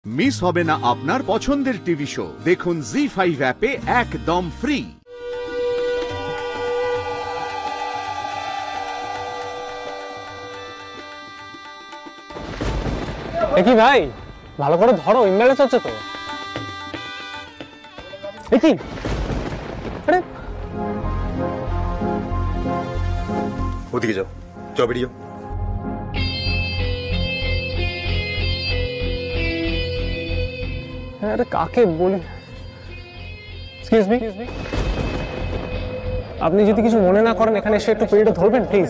Miss হবে না আপনার পছন্দের টিভি শো। দেখুন জি5 অ্যাপে একদম ফ্রি। কি ভাই, ভালো করে ধরো, ইমব্যালেন্স হচ্ছে তো। কি আরে ওদিকে যাও, যাও বেরিয়ে যাও। আরে কাকে বলি? এক্সকিউজ মি, আপনি যদি কিছু মনে না করেন এখানে এসে একটু পেরিটা ধরবেন প্লিজ।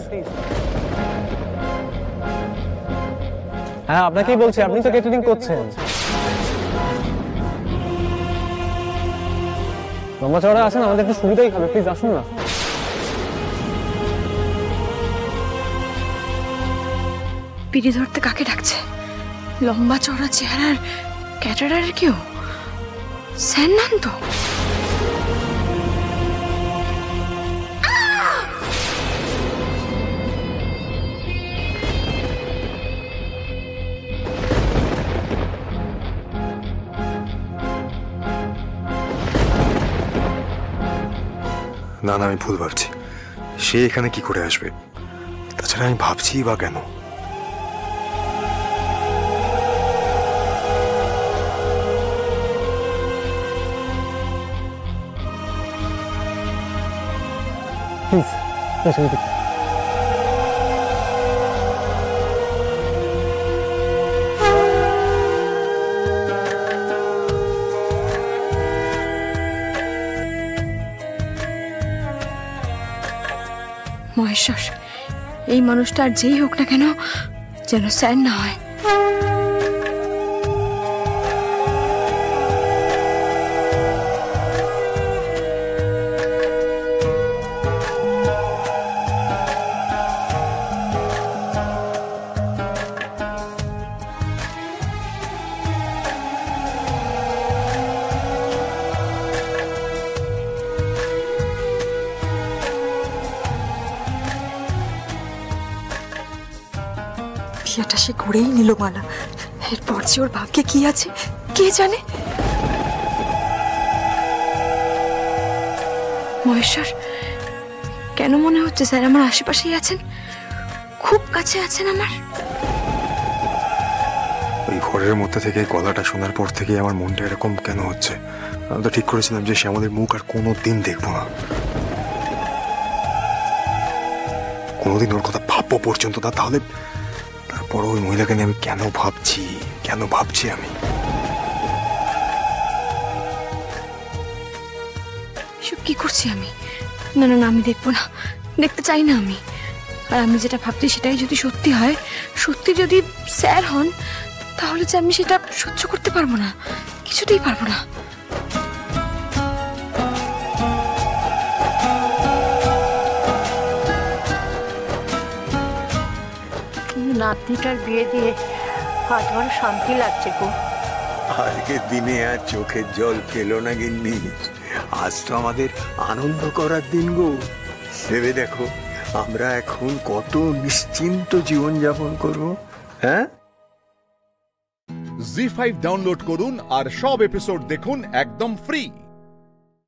হ্যাঁ আপনাকেই বলছি, আপনি তো ক্যাটারিং করছেন। লম্বা চওড়া আছেন, আমাদের একটু সুবিধাই হবে, প্লিজ আসুন না। পিড়ি ধরতে কাকে ডাকছে? লম্বা চওড়া চেহারার ক্যাটারার কেউ? স্যার নাম তো। না না, আমি ভুল ভাবছি। সে এখানে কি করে আসবে? তাছাড়া আমি ভাবছি বা কেন? মহেশ্বর, এই মানুষটা আর যেই হোক না কেন যেন স্যার না হয়। বিয়েটা সে করেই নিল মালা। এরপর যে ওর ভাগ্যে কি আছে কে জানে। মহেশ্বর, কেন মনে হচ্ছে স্যার আমার আশেপাশেই আছেন, খুব কাছে আছেন আমার? ওই ঘরের মধ্যে থেকে গলাটা শোনার পর থেকে আমার মনটা এরকম কেন হচ্ছে? আমি তো ঠিক করেছিলাম যে শ্যামলের মুখ আর কোনোদিন দেখবো না, কোনোদিন ওর কথা ভাববো পর্যন্ত না। তাহলে তারপর ওই মহিলাকে নিয়ে আমি কেন ভাবছি আমি? এসব কি করছি আমি? না না না, আমি দেখবো না, দেখতে চাই না আমি। আর আমি যেটা ভাবছি সেটাই যদি সত্যি হয়, সত্যি যদি স্যার হন, তাহলে যে আমি সেটা সহ্য করতে পারবো না, কিছুতেই পারবো না। নাতনিটার বিয়ে দিয়ে আজ আমার শান্তি লাগছে গো। আজকের দিনে আর চোখের জল ফেলো না গিন্নি, আজ তো আমাদের আনন্দ করার দিন গো। ভেবে দেখো আমরা এখন কত নিশ্চিন্ত জীবন যাপন করবো। হ্যাঁ, জি5 ডাউনলোড করুন আর সব এপিসোড দেখুন একদম ফ্রি।